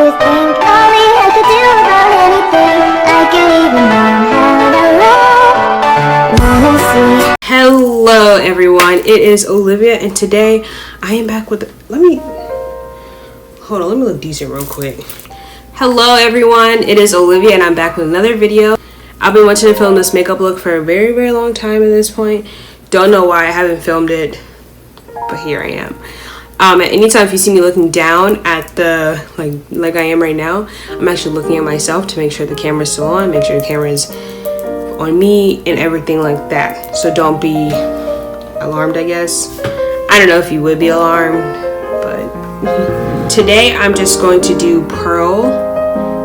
you think only I could do about anything? I can even learn how to love. Wanna see. Hello everyone, it is Olivia and today I am back with let me look decent real quick. Hello everyone, it is Olivia and I'm back with another video. I've been wanting to film this makeup look for a very long time at this point. Don't know why I haven't filmed it, but here I am. At any time if you see me looking down at the like I am right now, I'm actually looking at myself to make sure the camera's still on, make sure the camera is on me and everything like that. So don't be alarmed, I guess. I don't know if you would be alarmed, but today I'm just going to do Pearl,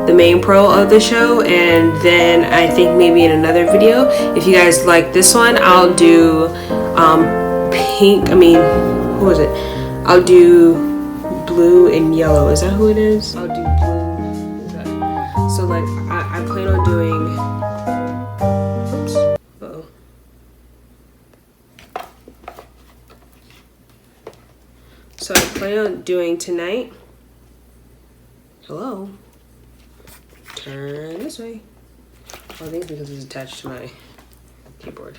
the main Pearl of the show, and then I think maybe in another video, if you guys like this one, I'll do what was it? I'll do blue and yellow. Is that who it is? I'll do blue. Is that? So like I plan on doing. Uh-oh. So I plan on doing tonight. Hello. Turn this way. Oh, I think it's because it's attached to my keyboard.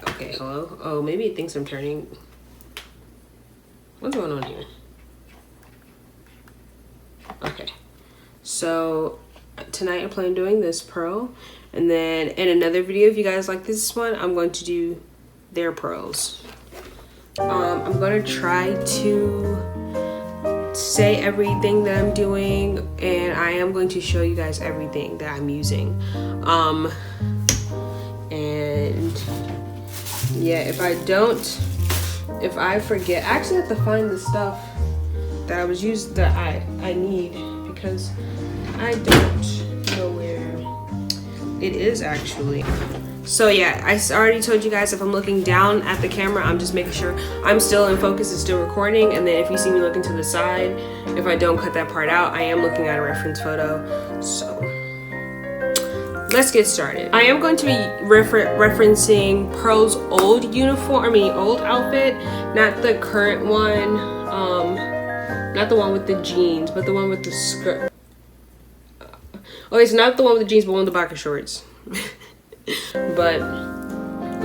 Okay, hello. Oh, maybe it thinks I'm turning. What's going on here? Okay, so tonight I plan on doing this pearl, and then in another video, if you guys like this one, I'm going to do their pearls. I'm going to try to say everything that I'm doing, and I am going to show you guys everything that I'm using. And yeah, if I forget, I actually have to find the stuff that I was using that I need, because I don't know where it is actually. So yeah, I already told you guys if I'm looking down at the camera, I'm just making sure I'm still in focus, it's still recording, and then if you see me looking to the side, if I don't cut that part out, I am looking at a reference photo. So let's get started. I am going to be referencing Pearl's old old outfit, not the current one, not the one with the jeans, but the one with the skirt. Oh, it's not the one with the jeans, but one with the biker shorts. But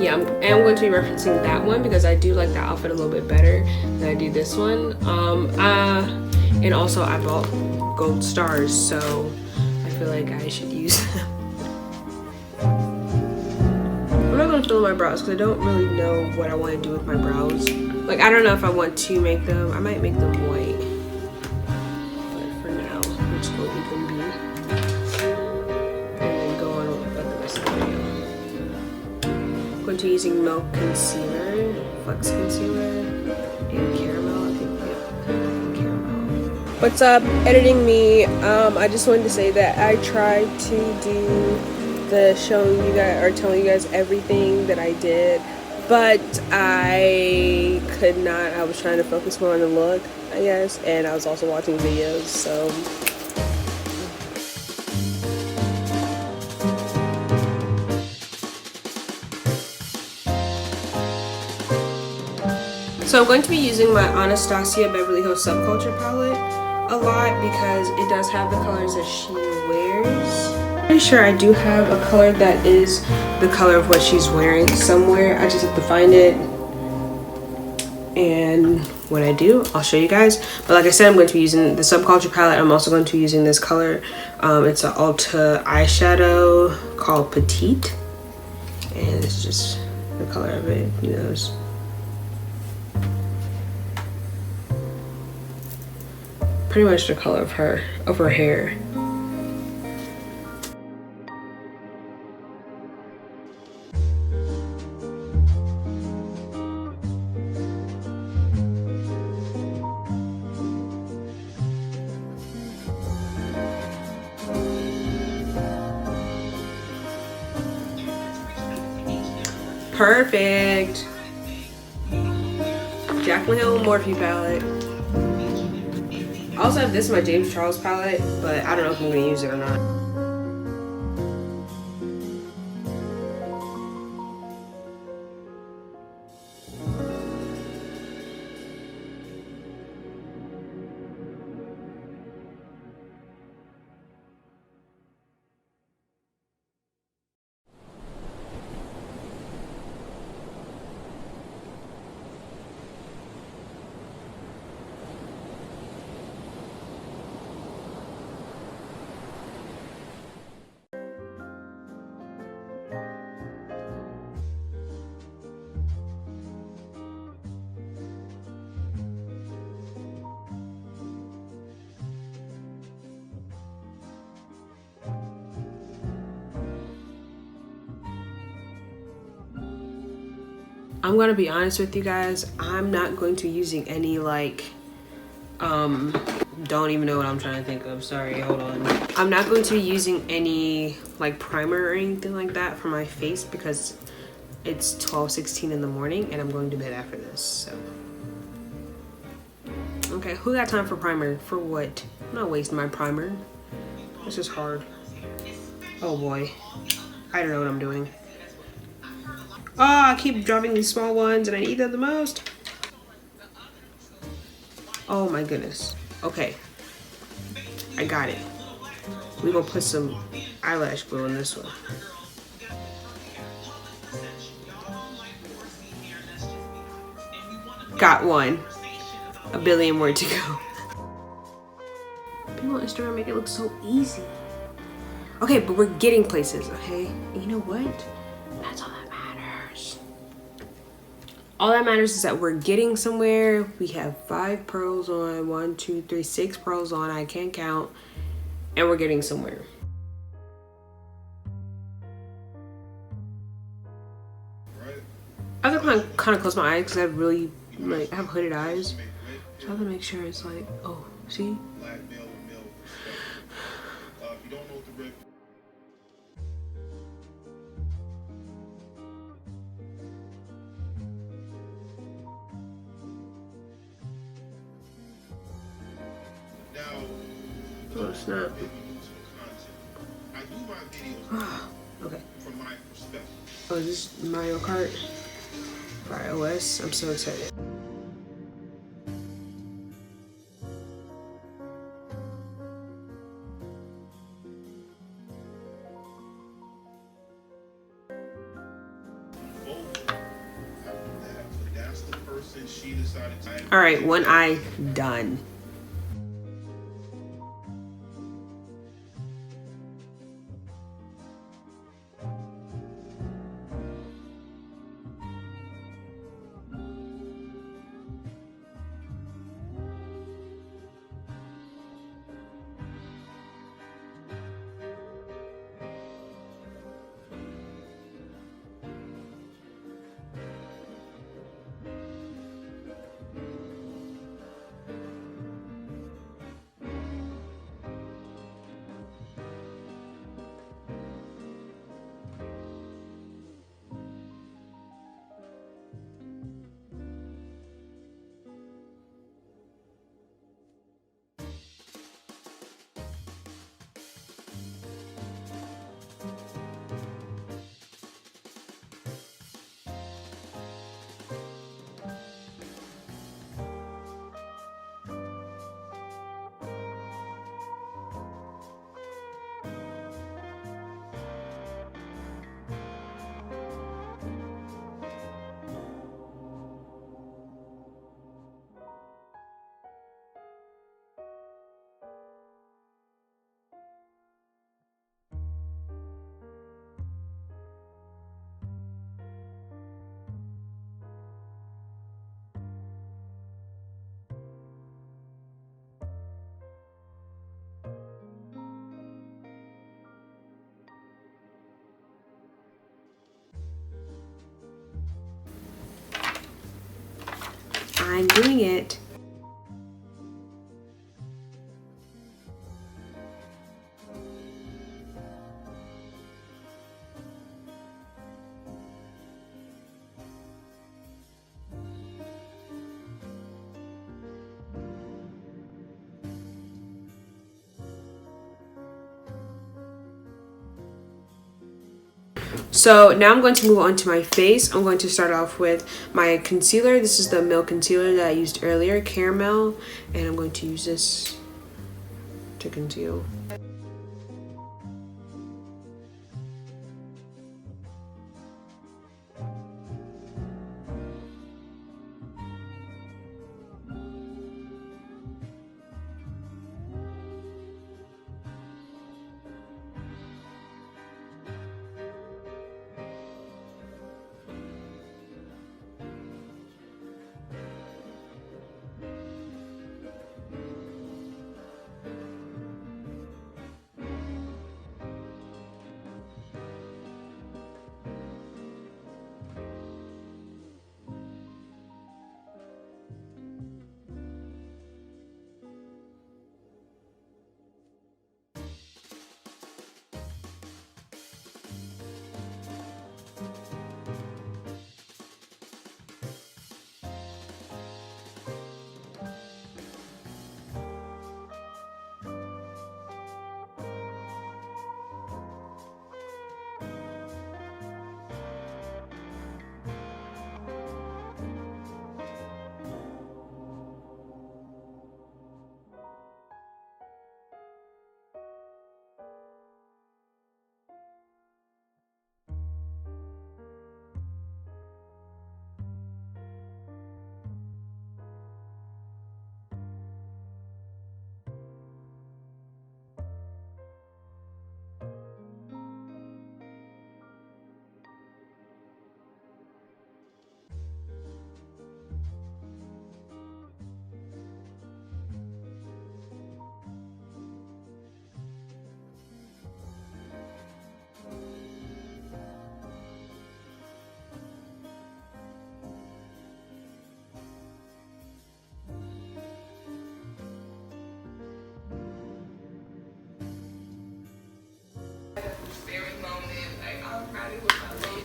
yeah, I am going to be referencing that one because I do like the outfit a little bit better than I do this one. And also I bought gold stars, so I feel like I should use them. I'm not going to fill in my brows because I don't really know what I want to do with my brows. Like, I don't know if I want to make them, I might make them white, but for now I'm just going to leave them be and then go on with the rest of the video. I'm going to be using Milk Concealer, Flex Concealer, and Caramel, I think, yeah, and Caramel. What's up, editing me? I just wanted to say that I tried to do the showing you guys or telling you guys everything that I did, but I could not. I was trying to focus more on the look, I guess, and I was also watching videos, so I'm going to be using my Anastasia Beverly Hills Subculture palette a lot because it does have the colors that she wears. Pretty sure I do have a color that is the color of what she's wearing somewhere. I just have to find it, and when I do, I'll show you guys. But like I said, I'm going to be using the Subculture palette. I'm also going to be using this color. It's an Ulta eyeshadow called Petite, and it's just the color of it, you know. It's pretty much the color of her hair. Perfect. Jaqualine Hill Morphe palette. I also have this in my James Charles palette, but I don't know if I'm gonna use it or not. I'm gonna be honest with you guys. I'm not going to be using any like, don't even know what I'm trying to think of. Sorry, hold on. I'm not going to be using any like primer or anything like that for my face because it's 12:16 in the morning and I'm going to bed after this. So, okay, who got time for primer? For what? I'm not wasting my primer. This is hard. Oh boy, I don't know what I'm doing. Oh, I keep dropping these small ones and I need them the most. Oh my goodness. Okay, I got it. We're gonna put some eyelash glue in this one. Got one. A billion more to go. People on Instagram make it look so easy. Okay, but we're getting places, okay? And you know what? That's all that matters. All that matters is that we're getting somewhere. We have 5 pearls on, 1, 2, 3, 6 pearls on, I can't count. And we're getting somewhere. I have to kind of close my eyes because I have really, like, I have hooded eyes. So I have to make sure it's like, oh, see? Oh, snap. Okay. Oh, is this Mario Kart for iOS? I'm so excited. All right, one eye done. I'm doing it. So now I'm going to move on to my face. I'm going to start off with my concealer. This is the Milk concealer that I used earlier, Caramel, and I'm going to use this to conceal.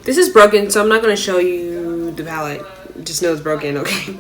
This is broken, so I'm not gonna show you the palette. Just know it's broken, okay?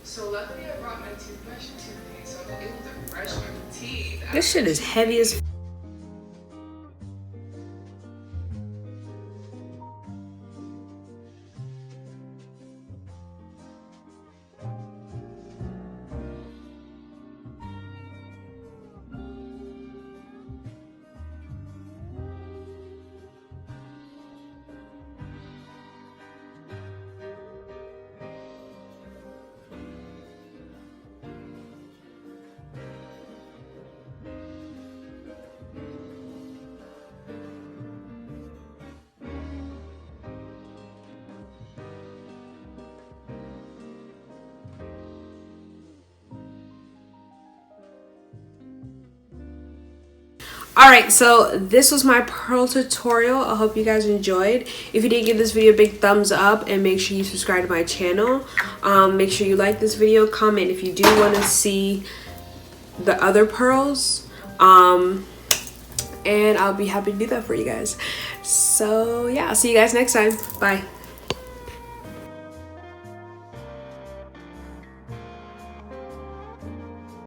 So luckily I brought my toothbrush and toothpaste, so I'm able to brush my teeth. This shit is heavy as Alright, so this was my pearl tutorial. I hope you guys enjoyed. If you did, give this video a big thumbs up and make sure you subscribe to my channel. Make sure you like this video, comment if you do want to see the other pearls. And I'll be happy to do that for you guys. So yeah, I'll see you guys next time. Bye.